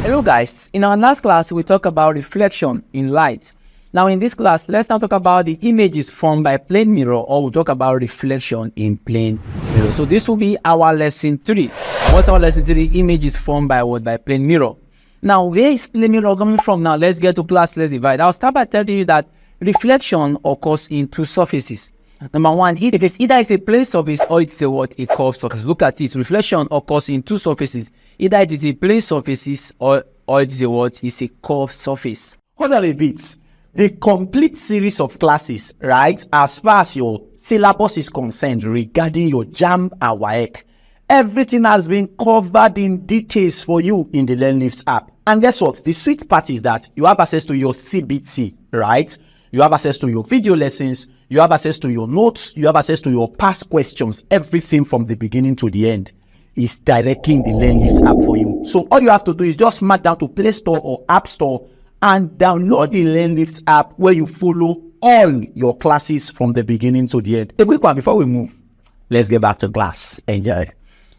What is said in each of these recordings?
Hello guys, in our last class we talked about reflection in light. Now in this class, let's now talk about the images formed by plane mirror, or we'll talk about reflection in plane mirror. So this will be our lesson 3. What's our lesson 3? Images formed by what? By plane mirror. Now where is plane mirror coming from? Now let's get to class, let's divide. I'll start by telling you that reflection occurs in two surfaces. Number one, it is either it's a plane surface or it's a what? A curved surface. Look at it. Reflection occurs in two surfaces. Either it is a plane surface or it is a what? It's a curved surface. Hold on a bit. The complete series of classes, right, as far as your syllabus is concerned regarding your Jamb and Waec, everything has been covered in details for you in the LearnLift app. And guess what? The sweet part is that you have access to your CBT, right? You have access to your video lessons, you have access to your notes, you have access to your past questions. Everything from the beginning to the end is directly in the LearnLift app for you. So all you have to do is just mark down to Play Store or App Store and download the LearnLift app, where you follow all your classes from the beginning to the end. A quick one before we move. Let's get back to class. Enjoy.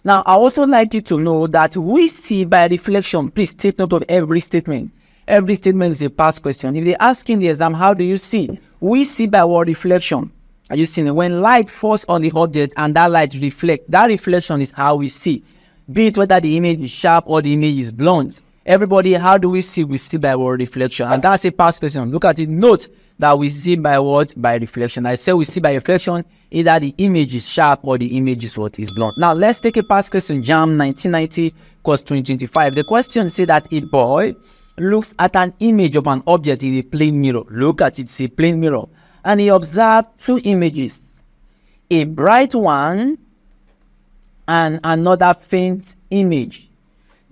Now, I also like you to know that we see by reflection. Please take note of every statement. Every statement is a past question. If they ask in the exam, how do you see? We see by what? Reflection. Are you seeing it? When light falls on the object and that light reflects, that reflection is how we see. Be it whether the image is sharp or the image is blunt. Everybody, how do we see? We see by what? Reflection. And that's a past question. Look at it. Note that we see by what? By reflection. I say we see by reflection, either the image is sharp or the image is what? Is blunt. Now, let's take a past question. Jamb 1990, course 2025. The question says that a boy looks at an image of an object in a plane mirror. Look at it. It's a plane mirror. And he observed two images. A bright one and another faint image.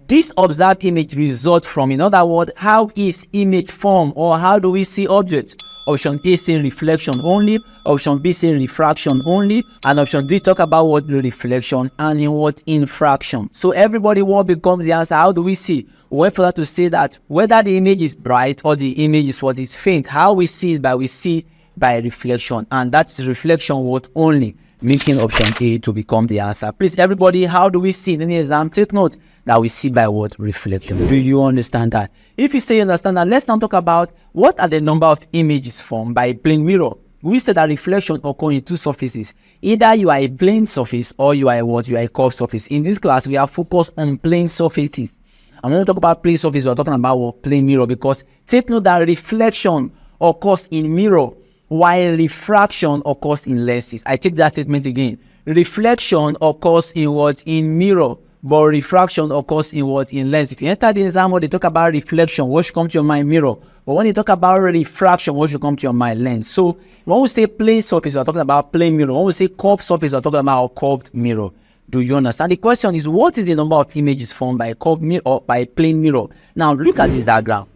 This observed image results from, in other words, how is image formed, or how do we see objects? Option A saying reflection only, option B saying refraction only, and option D talk about what? Reflection, and in what? Infraction. So everybody, what becomes the answer? How do we see? We went further to say that whether the image is bright or the image is what? Is faint. How we see it? We see by reflection, and that's reflection what? Only, making option A to become the answer. Please, everybody, how do we see in the exam? Take note that we see by what? Reflection. Do you understand that? If you say you understand that, let's now talk about what are the number of images formed by a plane mirror. We said that reflection occurs in two surfaces. Either you are a plane surface or you are a what? You are a curved surface. In this class, we are focused on plane surfaces. And when we talk about plane surface, we are talking about what? Plane mirror, because take note that reflection occurs in mirror, while refraction occurs in lenses. I take that statement again. Reflection occurs in what? In mirror, but refraction occurs in what? In lens. If you enter the exam where they talk about reflection, what should come to your mind? Mirror. But when they talk about refraction, what should come to your mind? Lens. So when we say plane surface, we're talking about plane mirror. When we say curved surface, we're talking about a curved mirror. Do you understand? The question is, what is the number of images formed by a curved mirror or by a plane mirror? Now look at this diagram.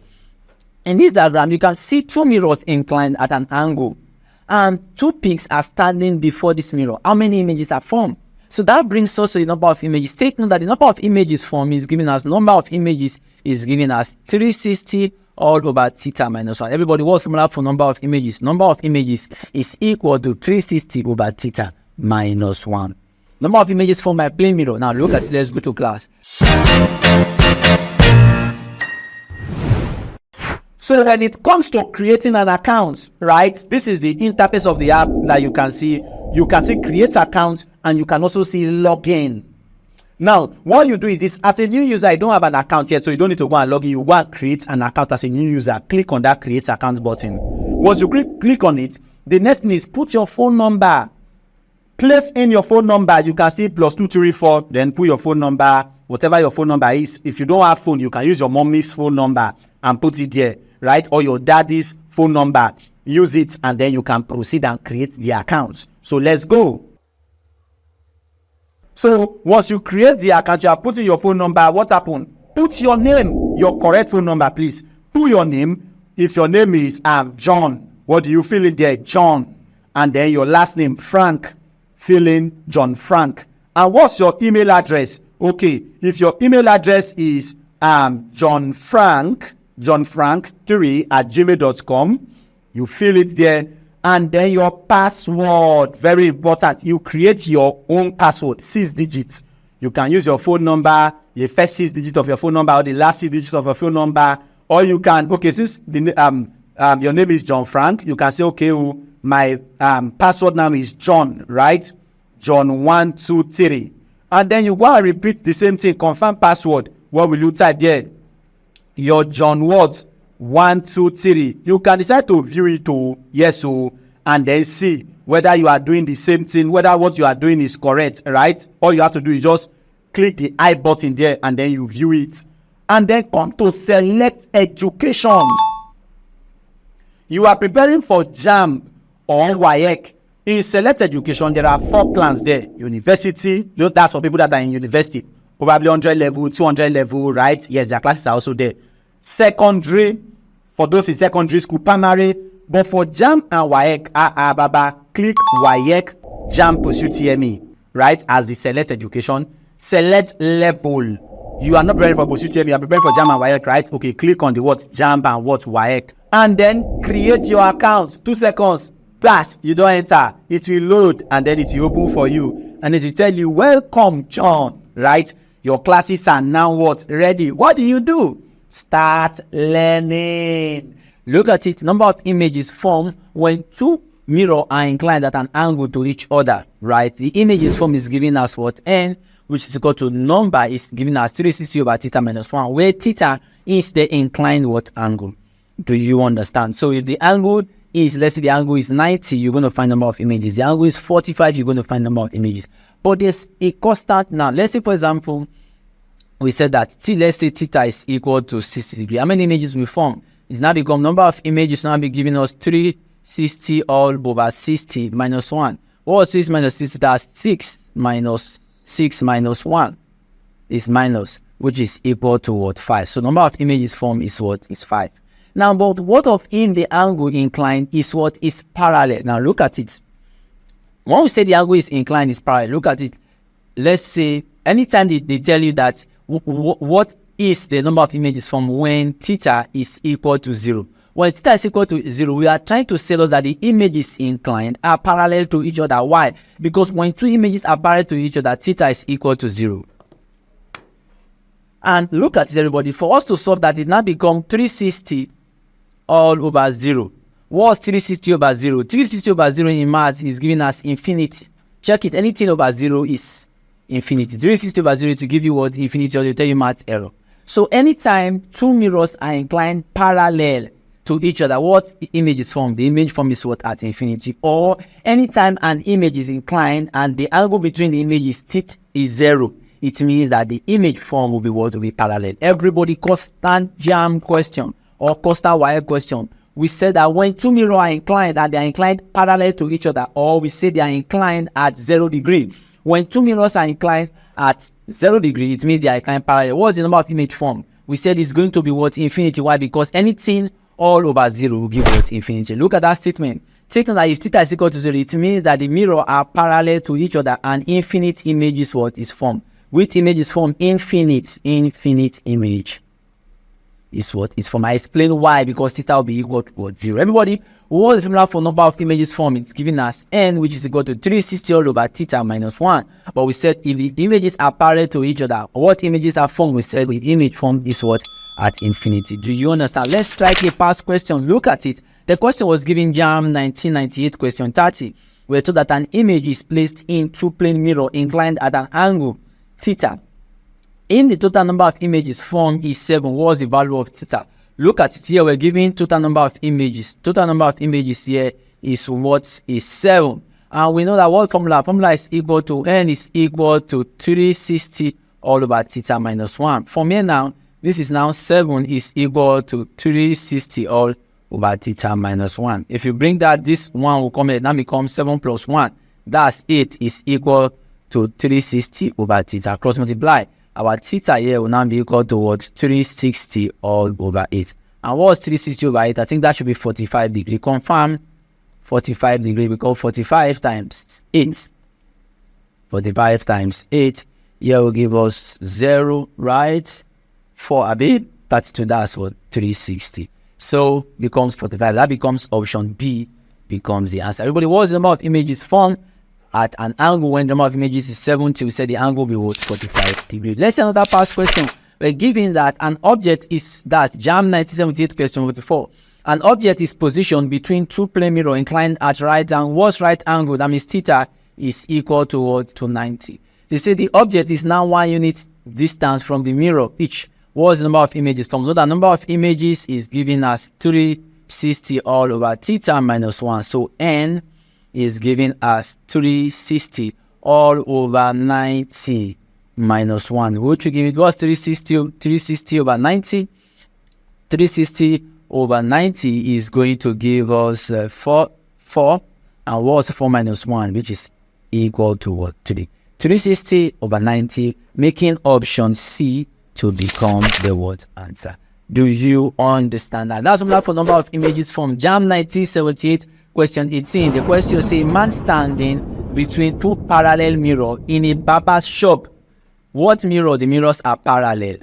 In this diagram, you can see two mirrors inclined at an angle, and two peaks are standing before this mirror. How many images are formed? So that brings us to the number of images. Take note that the number of images formed is giving us, number of images is giving us 360 all over theta minus 1. Everybody, what's formula for number of images? Number of images is equal to 360 over theta minus 1. Number of images formed by plane mirror. Now look at it. Let's go to class. So when it comes to creating an account, right, this is the interface of the app that you can see. You can see create account, and you can also see login. Now, what you do is this: as a new user, I don't have an account yet, so you don't need to go and log in. You go and create an account as a new user. Click on that create account button. Once you click on it, the next thing is put your phone number. Place in your phone number. You can see +234. Then put your phone number, whatever your phone number is. If you don't have phone, you can use your mommy's phone number and put it there, right? Or your daddy's phone number. Use it, and then you can proceed and create the account. So let's go. So once you create the account, you are putting your phone number. What happened? Put your name, your correct phone number, please. Put your name. If your name is John, what do you fill in there? John. And then your last name, Frank. Fill in John Frank. And what's your email address? Okay, if your email address is johnfrank3@gmail.com, you fill it there. And then your password, very important. You create your own password, 6 digits. You can use your phone number, the first 6 digits of your phone number or the last 6 digits of your phone number. Or you can, okay, since your name is John Frank, you can say, okay, my password name is John, right? John 123. And then you go and repeat the same thing, confirm password. What will you type there? Your John what? 123. You can decide to view it to yes or and then see whether you are doing the same thing, whether what you are doing is correct, right? All you have to do is just click the I button there and then you view it. And then come to select education. You are preparing for Jamb or Waec. In select education, there are 4 plans there. University, that's for people that are in university. Probably 100 level, 200 level, right? Yes, their classes are also there. Secondary, for those in secondary school, primary. But for Jamb and Waec, Baba, click Waec Jamb Pursue TME, right? As the select education. Select level. You are not preparing for Pursue TME, you are preparing for Jamb and Waec, right? Okay, click on the what? Jamb and what? Waec. And then create your account. 2 seconds. Pass, you don't enter. It will load and then it will open for you. And it will tell you, welcome, John, right? Your classes are now what? Ready. What do? Start learning. Look at it. Number of images formed when 2 mirrors are inclined at an angle to each other, right? The images form is giving us what? N, which is equal to number is giving us 360 over theta minus 1, where theta is the inclined what angle. Do you understand? So if the angle is, let's say the angle is 90, you're going to find number of images. The angle is 45, you're going to find number of images. But there's a constant now. Let's say, for example, we said that let's say theta is equal to 60 degrees. How many images we form? It's now become number of images now be giving us 360 all over 60 minus 1. What is minus 60? That's 6 minus 6 minus 1 is minus, which is equal to what? 5. So number of images formed is what? Is 5. Now, but what of in the angle inclined is what? Is parallel. Now look at it. When we say the angle is inclined is parallel, look at it. Let's say anytime they tell you that what is the number of images formed when theta is equal to 0. When theta is equal to 0, we are trying to say that the images inclined are parallel to each other. Why? Because when 2 images are parallel to each other, theta is equal to 0. And look at it, everybody. For us to solve that, it now become 360 all over 0. What's 360 over 0? 360 over 0 in maths is giving us infinity. Check it. Anything over 0 is infinity. 360 over 0 to give you what? Infinity, or they tell you math error. So anytime 2 mirrors are inclined parallel to each other, what image is formed? The image form is what? At infinity. Or anytime an image is inclined and the angle between the images is 0, it means that the image form will be what? Will be parallel. Everybody, constant Jamb question or constant Waec question. We said that when 2 mirrors are inclined and they are inclined parallel to each other, or we say they are inclined at 0 degree. When 2 mirrors are inclined at 0 degree, it means they are inclined parallel. What's the number of image form? We said it's going to be what? Infinity. Why? Because anything all over 0 will give what? Infinity. Look at that statement. Take note that if theta is equal to 0, it means that the mirrors are parallel to each other and infinite image is what? Is formed. Which image is formed? Infinite image is what? Is formed. I explain why, because theta will be equal to what? 0. Everybody, what is the formula for number of images formed? It's giving us n, which is equal to 360 all over theta minus 1. But we said if the images are parallel to each other, what images are formed? We said the image formed is what? At infinity. Do you understand? Let's strike a past question. Look at it. The question was given Jamb 1998 question 30. We're told that an image is placed in 2-plane mirror inclined at an angle theta. In the total number of images formed is 7. What's the value of theta? Look at it here. We're giving total number of images. Total number of images here is what? Is 7. And we know that what formula? Formula is equal to n is equal to 360 all over theta minus 1. From here now, this is now 7 is equal to 360 all over theta minus 1. If you bring that, this 1 will come here. Now becomes 7 plus 1. That's 8 is equal to 360 over theta. Cross multiply. Our theta here will now be equal to what? 360 all over 8. And what's 360 over 8? I think that should be 45 degrees. Confirm 45 degrees, because 45 times 8. 45 times 8 here will give us 0, right? 4 a bit, 32, that's what? 360. So becomes 45. That becomes option B, becomes the answer. Everybody, what's the number of images formed at an angle when the number of images is 70, we said the angle will be what? 45 degrees. Let's see another past question. We're given that an object is, that's Jamb 1978 question 44. An object is positioned between two plane mirror inclined at right angle. What's right angle? That means theta is equal to what? To 90. They say the object is now 1 unit distance from the mirror each. What's the number of images from? So the number of images is given as 360 all over theta minus 1. So n is given as 360 all over 90 minus 1. Which will give it, what's 360 over 90? 360 over 90 is going to give us 4. And what's 4 minus 1, which is equal to what? 3. 360 over 90, making option C to become the what answer. Do you understand that? That's one for number of images from Jamb 1978 question 18. The question says, man standing between two parallel mirrors in a barber's shop. What mirror? The mirrors are parallel.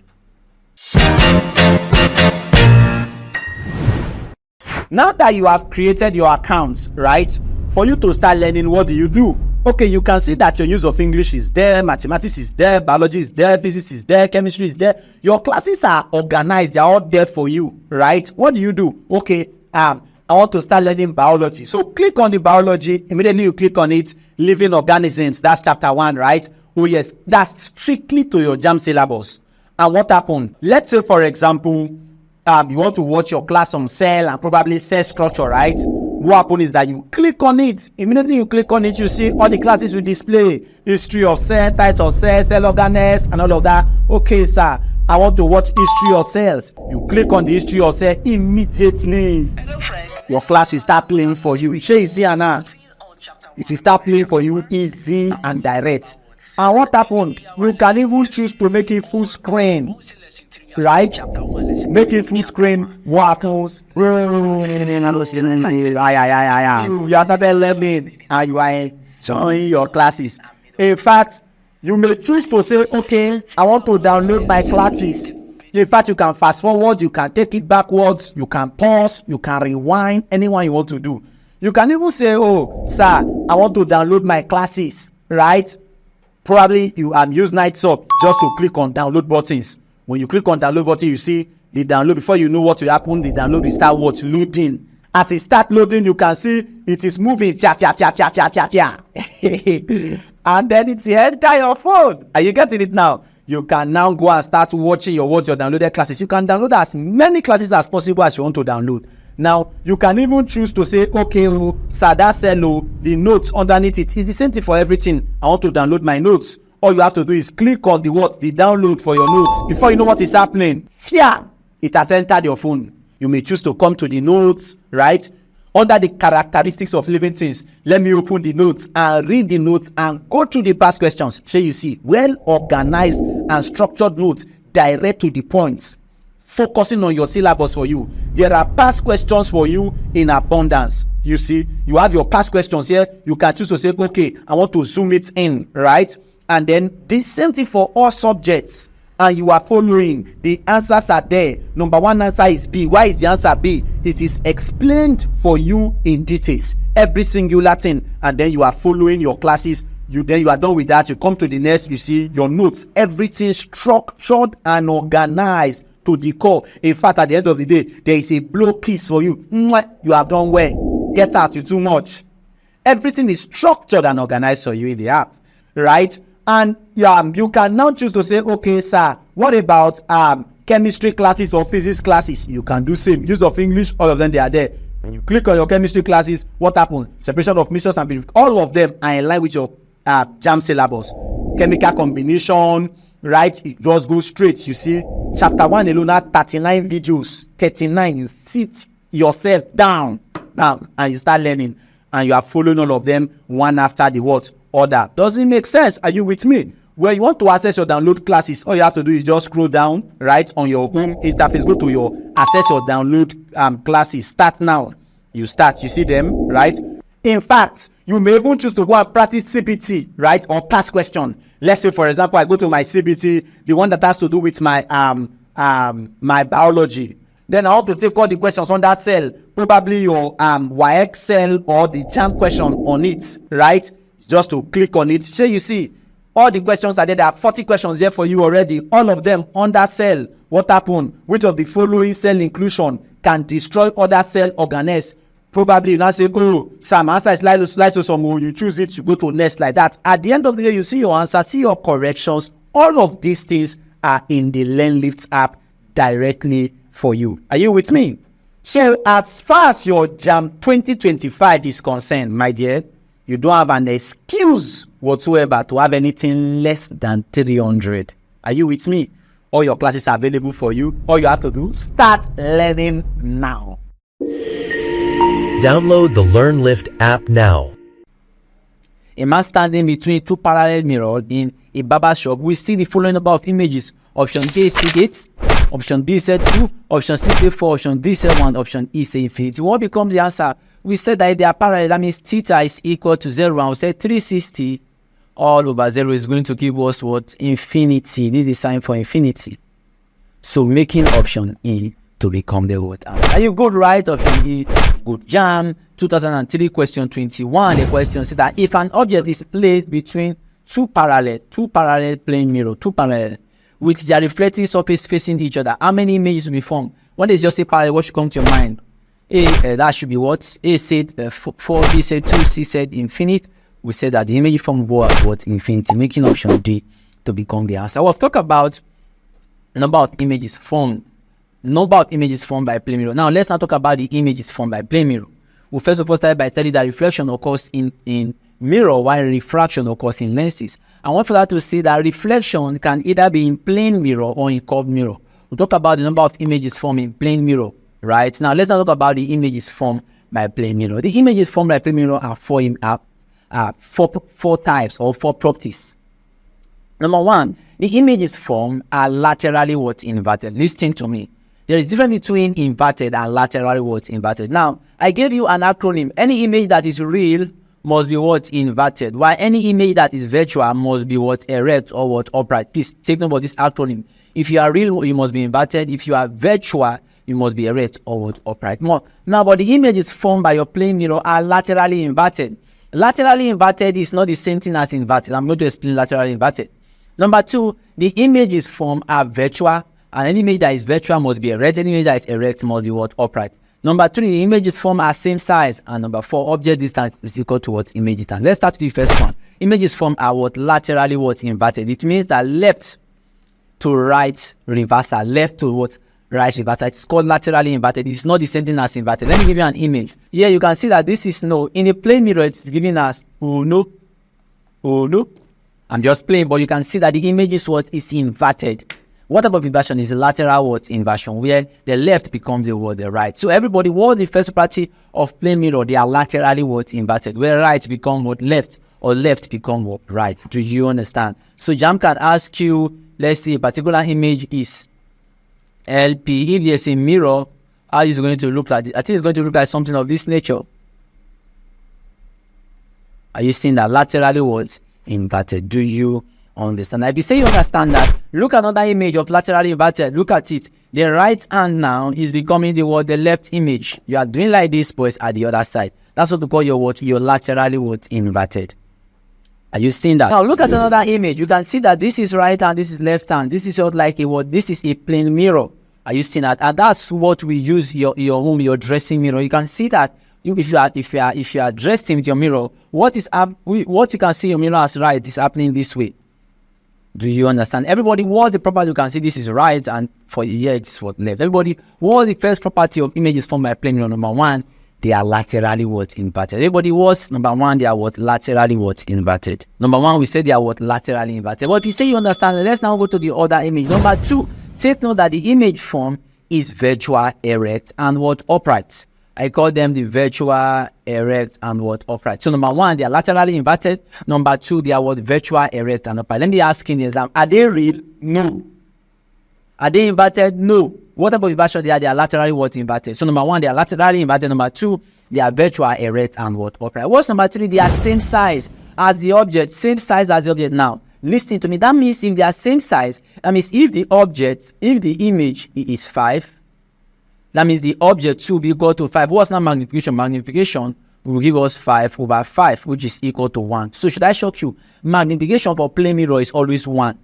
Now that you have created your account, right, for you to start learning, what do? Okay, you can see that your use of English is there, mathematics is there, biology is there, physics is there, chemistry is there. Your classes are organized, they are all there for you, right? What do? Okay, I want to start learning biology. So click on the biology, immediately you click on it, living organisms, that's chapter 1, right? Oh yes, that's strictly to your Jamb syllabus. And what happened? Let's say, for example, you want to watch your class on cell and probably cell structure, right? What happens is that you click on it. Immediately you click on it, you see all the classes will display history of cell, types of cells, cell organelles, and all of that. Okay, sir, I want to watch history of cells. You click on the history of cell immediately. Your class will start playing for you. It's easy and it will start playing for you easy and direct. And what happened? You can even choose to make it full screen, right? Make it full screen. What happens? You are started learning and you are enjoying your classes. In fact, you may choose to say, okay, I want to download my classes. In fact, you can fast forward, you can take it backwards, you can pause, you can rewind, anyone you want to do. You can even say, oh, sir, I want to download my classes, right? Probably you use Nightsub just to click on download buttons. When you click on download button, you see the download. Before you know what will happen, the download will start loading. As it start loading, you can see it is moving. And then it's enter your phone. Are you getting it now? You can now go and start watching your downloaded classes. You can download as many classes as possible as you want to download. Now, you can even choose to say, okay, sir, that's the notes underneath it. It's the same thing for everything. I want to download my notes. All you have to do is click on the download for your notes. Before you know what is happening, it has entered your phone. You may choose to come to the notes, right? Under the characteristics of living things, let me open the notes and read the notes and go through the past questions. So you see, well organized and structured notes, direct to the points, focusing on your syllabus for you. There are past questions for you in abundance. You see, you have your past questions here. You can choose to say, okay, I want to zoom it in, right? And then the same thing for all subjects. And you are following. The answers are there. Number 1 answer is B. Why is the answer B? It is explained for you in details. Every singular thing. And then you are following your classes. You are done with that. You come to the next. You see your notes. Everything structured and organized to the core. In fact, at the end of the day, there is a blow kiss for you. You have done well. Get out. You too much. Everything is structured and organized for you in the app, right? And you can now choose to say, okay, sir, what about chemistry classes or physics classes? You can do same. Use of English, all of them, they are there. When you click on your chemistry classes, what happens? Separation of mixtures and all of them are in line with your Jamb syllabus. Chemical combination, right? It just goes straight. You see, chapter 1 alone has 39 videos. 39, you sit yourself down, and you start learning. And you are following all of them one after the order. Does it make sense? Are you with me? When you want to access your download classes, all you have to do is just scroll down right on your home interface. Go to your access your download classes. Start now. You start. You see them, right? In fact, you may even choose to go and practice CBT, right, or past question. Let's say, for example, I go to my CBT, the one that has to do with my my biology. Then I want to take all the questions on that cell, probably your WAEC cell or the Jamb question on it, right? just to click on it. So you see, all the questions are there. There are 40 questions there for you already. All of them under cell. What happened? Which of the following cell inclusion can destroy other cell organelles? Probably you now say, oh, some answer is lysosome. You choose it, you go to next like that. At the end of the day, you see your answer, see your corrections. All of these things are in the LearnLift app directly for you. Are you with me? So as far as your JAMB 2025 is concerned, my dear, you don't have an excuse whatsoever to have anything less than 300. Are you with me? All your classes are available for you. All you have to do, start learning now. Download the LearnLift app now. A man standing between two parallel mirrors in a barber shop. We see the following number of images. Option A, C8. Option B, Z2. Option C, Z4. Option D, Z1. Option E, say infinity. What becomes the answer? We said that if they are parallel, that means theta is equal to 0. And we said 360 all over 0 is going to give us what? Infinity. This is the sign for infinity. So making option E to become the word answer. Are you good, right? Option E, good. JAMB 2003 question 21. The question says that if an object is placed between two parallel plane mirror, with their reflecting surface facing each other, how many images will be formed? When they just say parallel, what should come to your mind? A, that should be what? A said 4, B said 2, C said infinite. We said that the image formed was what? Infinity, making option D to become the answer. We'll talk about number of images formed by plane mirror. Now let's not talk about the images formed by plane mirror. We'll first of all start by telling you that reflection occurs in mirror while refraction occurs in lenses. I want for that to say that reflection can either be in plane mirror or in curved mirror. We'll talk about the number of images formed in plane mirror. Right now, let's not talk about the images formed by plane mirror. The images formed by plane mirror are four types or four properties. Number one, the images formed are laterally what? Inverted. Listen to me. There is difference between inverted and laterally what? Inverted. Now, I gave you an acronym. Any image that is real must be what? Inverted. While any image that is virtual must be what? Erect or what? Upright. Please take note of this acronym. If you are real, you must be inverted. If you are virtual, you must be erect or what? Upright. More. Now, but the images formed by your plane mirror are laterally inverted. Laterally inverted is not the same thing as inverted. I'm going to explain laterally inverted. Number two, the images formed are virtual, and any image that is virtual must be erect. Any image that is erect must be what? Upright. Number three, the images formed are same size, and number four, object distance is equal to what? Image distance. Let's start with the first one. Images formed are what? Laterally what? Inverted. It means that left to right reversal, left to what? Right reversal. It's called laterally inverted. It's not the same thing as inverted. Let me give you an image. Here you can see that this is no. In a plane mirror, it's giving us oh no. I'm just playing, but you can see that the image is what? Is inverted. What type of inversion is the lateral what? Inversion, where the left becomes the what? The right. So everybody, what's the first property of plane mirror? They are laterally what? Inverted, where right become what? Left, or left become what? Right. Do you understand? So JAMB can ask you, let's say a particular image is LP. If there's a mirror, how is it going to look like? I think it's going to look like something of this nature. Are you seeing that laterally what? Inverted. Do you understand? If you say you understand that, look at another image of laterally inverted. Look at it. The right hand now is becoming the what? The left image. You are doing like this, but it's at the other side. That's what we call your what? Your laterally what? Inverted. Are you seeing that? Now look at another image. You can see that this is right hand, this is left hand. This is not like a what? This is a plane mirror. Are you seeing that? And that's what we use your home, your dressing mirror. You can see that if you are dressing with your mirror, what you can see your mirror as right is happening this way. Do you understand? Everybody, what's the property? You can see this is right, and for here it's what? Left. Everybody, what's the first property of images formed by plane mirror? Number one, they are laterally what? Inverted. Everybody was number one, they are what? Laterally what? Inverted. Number one, we said they are what? Laterally inverted. But if you say you understand, let's now go to the other image. Number two, take note that the image form is virtual, erect, and what? Upright. I call them the virtual, erect, and what? Upright. So number one, they are laterally inverted. Number two, they are what? Virtual, erect, and upright. Let me ask you in the exam, are they real? No. Are they inverted? No. What type of inversion they are? They are laterally what? Inverted. So number one, they are laterally inverted. Number two, they are virtual, erect, and what? Upright. What's number three? They are same size as the object. Same size as the object. Now, listen to me. That means if they are same size, that means if the image is 5, that means the object 2 will be equal to 5. What's now magnification? Magnification will give us 5 over 5, which is equal to 1. So should I shock you? Magnification for plane mirror is always 1.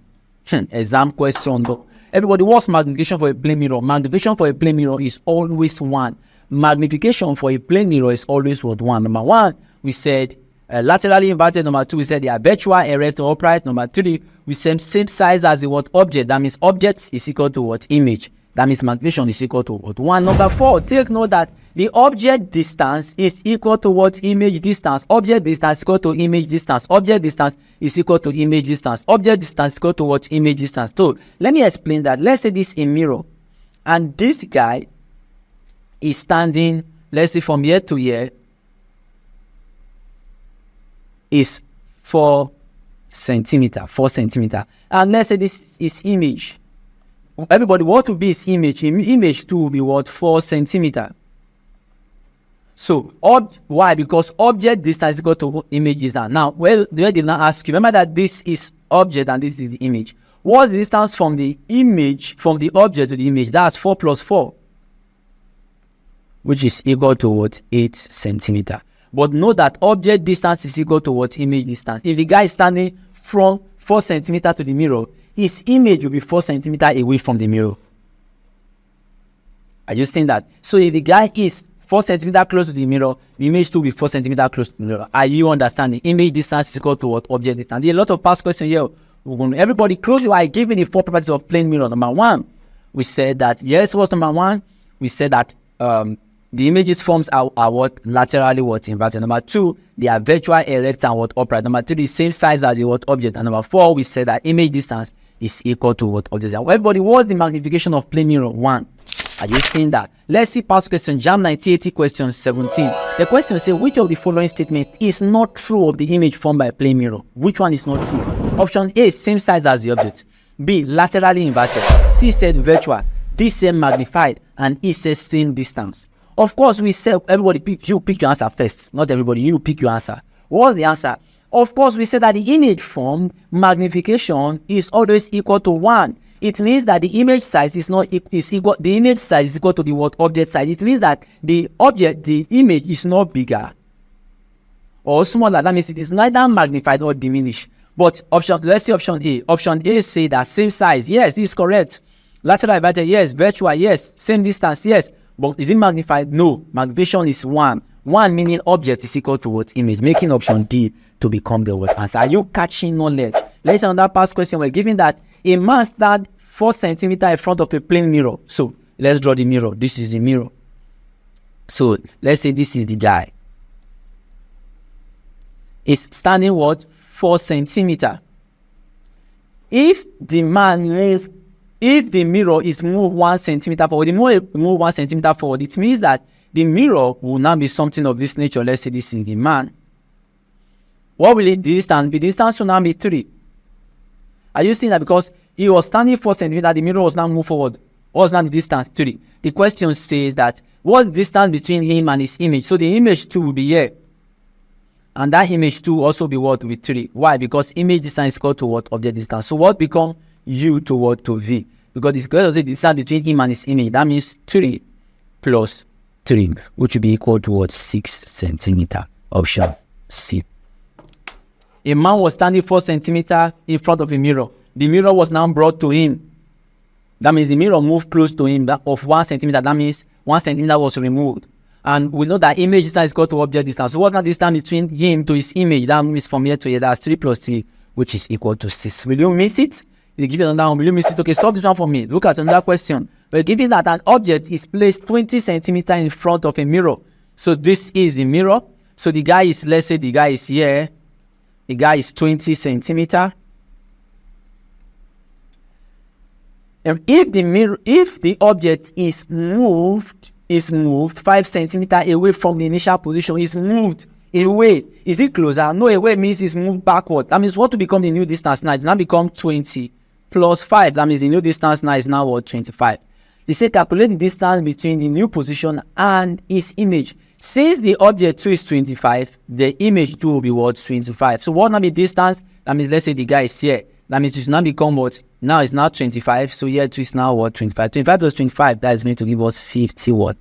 Exam question though. Everybody, what's magnification for a plane mirror? Magnification for a plane mirror is always 1. Magnification for a plane mirror is always what? 1. Number 1, we said laterally inverted. Number 2, we said they are virtual, erect, or upright. Number 3, we said same size as the what? Object. That means object is equal to what? Image. That means magnification is equal to what? 1. Number 4, take note that the object distance is equal to what? Image distance. Object distance is equal to image distance. Object distance is equal to image distance. Object distance is equal to what? Image distance. So let me explain that. Let's say this is a mirror, and this guy is standing, let's say from here to here is 4 centimeter. And let's say this is image. Everybody, what will be his image? Image 2 will be what? 4 centimeter. So why? Because object distance is equal to image distance. Now, well, they did not ask you. Remember that this is object and this is the image. What's the distance from the image, from the object to the image? That's 4 plus 4, which is equal to what? 8 centimeter. But note that object distance is equal to what? Image distance. If the guy is standing from 4 centimeter to the mirror, his image will be 4 centimeter away from the mirror. Are you seeing that? So if the guy is 4 centimeter close to the mirror, the image 2 will be 4 centimeter close to the mirror. Are you understanding? Image distance is equal to what? Object distance. There are a lot of past questions here. Everybody close your eye. Given the 4 properties of plane mirror. Number 1, we said that, yes, what's number 1? We said that the images forms are what? Laterally what? Inverted. Number 2, they are virtual, erect, and what? Upright. Number 3, same size as the what? Object. And number 4, we said that image distance is equal to what? Object. Everybody, what's the magnification of plane mirror? 1. Are you seeing that? Let's see past question. Jamb 1980 question 17. The question says, which of the following statement is not true of the image formed by a plane mirror? Which one is not true? Option A, same size as the object. B, laterally inverted. C said virtual. D said magnified. And E says same distance. Of course, we said, everybody, you pick your answer first. Not everybody, you pick your answer. What's the answer? Of course, we said that the image formed magnification is always equal to 1. It means that the image size is equal. The image size is equal to the what? Object size. It means that the image is not bigger or smaller. That means it is neither magnified or diminished. But let's see option A. Option A say that same size. Yes, this is correct. Lateral inverted, yes. Virtual, yes. Same distance, yes. But is it magnified? No. Magnification is 1. 1 meaning object is equal to what? Image, making option D to become the what answer. Are you catching knowledge? Let's say on that past question, we're given that a man stands 4 centimeter in front of a plane mirror. So let's draw the mirror. This is the mirror. So let's say this is the guy. It's standing what? 4 centimeter. If the mirror is moved 1 centimeter forward, the mirror move 1 centimeter forward, it means that the mirror will now be something of this nature. Let's say this is the man. What will the distance be? The distance will now be 3. Are you seeing that? Because he was standing 4 centimeters, the mirror was now moved forward. What's now the distance? 3. The question says that what's the distance between him and his image? So the image 2 will be here. And that image 2 also be what? With 3. Why? Because image distance is equal to what? Object distance. So what become U to what? To V. Because it's going to say the distance between him and his image. That means 3 plus 3, which will be equal to what? 6 centimeter. Option C. A man was standing 4 centimeters in front of a mirror. The mirror was now brought to him. That means the mirror moved close to him of 1 centimeter. That means 1 centimeter was removed. And we know that image distance is equal to object distance. So what's the distance between him to his image? That means from here to here, that's 3 plus 3, which is equal to 6. Will you miss it? They give you another one. Will you miss it? Okay, stop this one for me. Look at another question. We're given that an object is placed 20 centimeters in front of a mirror. So this is the mirror. So the guy is, let's say the guy is here. The guy is 20 centimeters. And if the object is moved 5 centimeters away from the initial position, is moved away. Is it closer? No, away means it's moved backward. That means what to become the new distance now? It now become 20 plus 5. That means the new distance now is now what? 25. They say calculate the distance between the new position and its image. Since the object 2 is 25, the image 2 will be what? 25. So what now be distance? That means let's say the guy is here. That means it's now become what? Now it's now 25. So here 2 is now what? 25. 25 plus 25, that is going to give us 50 what?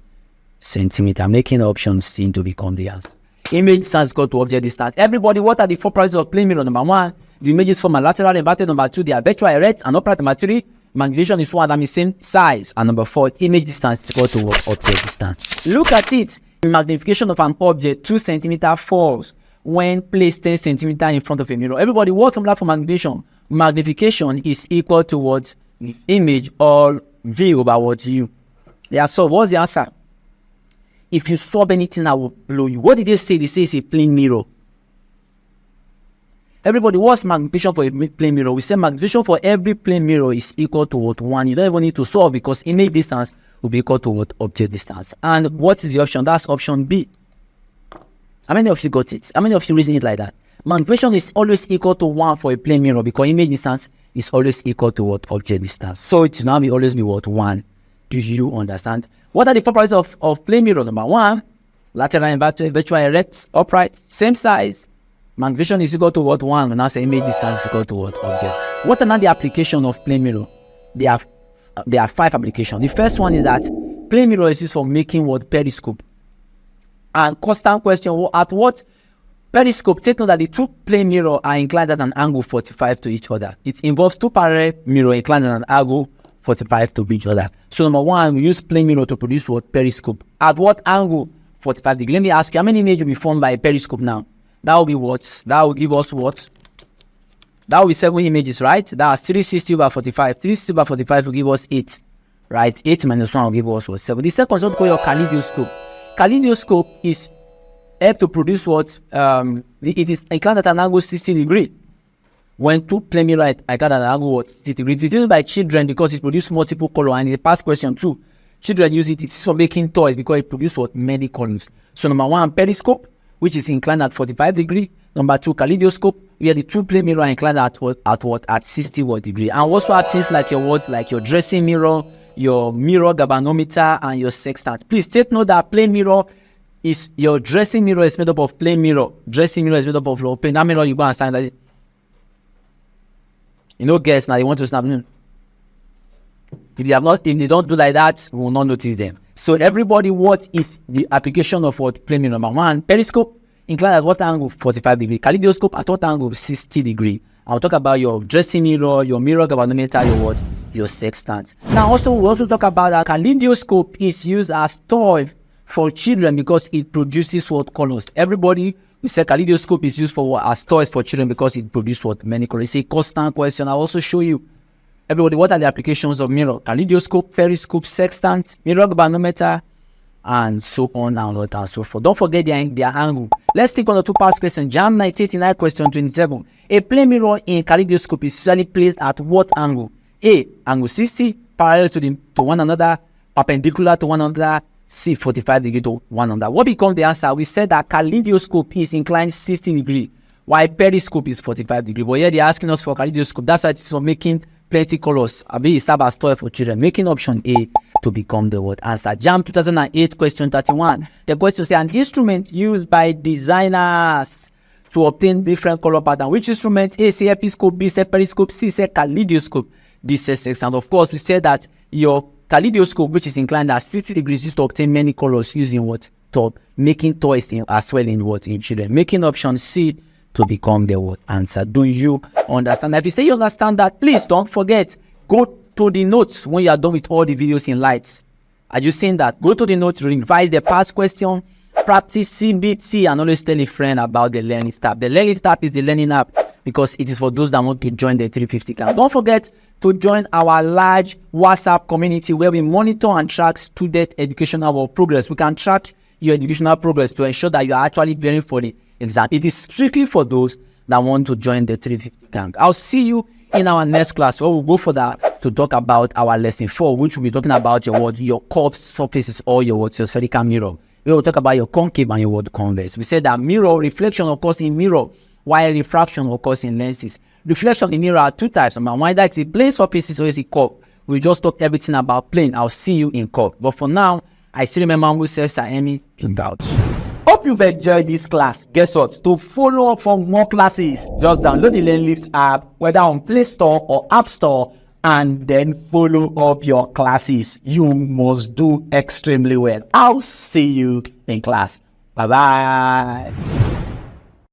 Centimeter. Making option C to become the answer. Image distance is equal to object distance. Everybody, what are the four properties of plane mirror? Number one, the images form a lateral inverted. Number two, they are virtual erect and upright. Number three, magnification is one and the same size. And number four, image distance is equal to what? Object distance. Look at it. The magnification of an object 2 centimeter falls when placed 10 centimeter in front of a mirror. Everybody, what formula for magnification? Magnification is equal to what? The image or V over what U. Yeah, so what's the answer? If you solve anything, I will blow you. What did they say? They say it's a plane mirror. Everybody, what's magnification for a plane mirror? We say magnification for every plane mirror is equal to what? 1. You don't even need to solve because image distance will be equal to what? Object distance. And what is the option? That's option B. How many of you got it? How many of you reason it like that? Magnification is always equal to 1 for a plane mirror because image distance is always equal to what? Object distance. So it will now always be what? 1. Do you understand? What are the four properties of plane mirror? Number one, lateral inverted, virtual erect, upright, same size. Magnification is equal to what? 1. And now say image distance is equal to what? Object. What are now the application of plane mirror? There are 5 applications. The first one is that plane mirror is used for making what? Periscope. And constant question, at what periscope? Take note that the two plane mirror are inclined at an angle 45 to each other. It involves two parallel mirror inclined at an angle 45 to each other. So number one, we use plane mirror to produce what? Periscope. At what angle? 45 degrees. Let me ask you, how many images will be formed by a periscope now? That will be what? That will give us what? That will be 7 images, right? That's 360 over 45. 360 over 45 will give us 8, right? 8 minus 1 will give us what? 7. The second is what we call your kaleidoscope. Kaleidoscope is help to produce what? It is inclined at an angle 60 degrees. When two plane mirror I got an angle what? 60 degrees. It's used by children because it produces multiple colors. And it's a past question too. Children use it. It's for making toys because it produces what? Many colors. So number one, periscope, which is inclined at 45 degrees. Number two, kaleidoscope, where the two plane mirror are inclined at what? At 60 degrees. And also at things like your what? Like your dressing mirror, your mirror galvanometer, and your sextant. Please take note that plane mirror is your dressing mirror is made up of plane mirror. Dressing mirror is made up of plane. That mirror you go and stand like. You know, guys, now they want to snap. If they don't do like that, we will not notice them. So everybody, what is the application of what? Plane mirror? Number one, periscope, inclined at what angle? 45 degrees. Kaleidoscope at what angle? 60 degrees. I'll talk about your dressing mirror, your mirror galvanometer, your what? Your sextant. Now also, we also talk about that kaleidoscope is used as toy for children because it produces what? Colors. Everybody, we say kaleidoscope is used for what? As toys for children because it produces what? Many colors. It's a constant question. I'll also show you. Everybody, what are the applications of mirror? Kaleidoscope, periscope, sextant, mirror galvanometer, and so on and so forth. Don't forget their angle. Let's take on the two past question. Jamb 1989 question 27. A plane mirror in kaleidoscope is usually placed at what angle? A, angle 60, parallel to one another, perpendicular to one another. C, 45 degrees to one another. What becomes the answer? We said that kaleidoscope is inclined 60 degrees, while periscope is 45 degrees. But here they're asking us for kaleidoscope. That's why it's for making plenty colors. I mean, it's about toy for children. Making option A to become the word answer. Jamb 2008 question 31. The question says an instrument used by designers to obtain different color pattern. Which instrument? A, say episcope, B, say periscope, C, say kaleidoscope, D, say sextant. And of course, we said that your kaleidoscope, which is inclined at 60 degrees, is to obtain many colors using what? Making toys as well in what? In children. Making option C to become the word answer. Do you understand? If you say you understand that, please don't forget, go to the notes when you are done with all the videos in lights. Are you saying that? Go to the notes, revise the past question, practice CBT, and always tell a friend about the Learning tab. The Learning tab is the learning app because it is for those that want to join the 350 camp. Don't forget to join our large WhatsApp community where we monitor and track student educational progress. We can track your educational progress to ensure that you are actually preparing for the exam. It is strictly for those that want to join the 350 gang. I'll see you in our next class where we'll go for that to talk about our lesson 4, which will be talking about your curved surfaces or your spherical mirror. We will talk about your concave and your convex. We said that mirror reflection occurs in mirror, while refraction occurs in lenses. Reflection in mirror are 2 types. Number one, that's a plane surfaces or is it curve. We just talk everything about plane. I'll see you in curve. But for now, I still remember who says Amy. Peace out. Hope you've enjoyed this class. Guess what? To follow up for more classes, just download the LearnLift app, whether on Play Store or App Store, and then follow up your classes. You must do extremely well. I'll see you in class. Bye bye.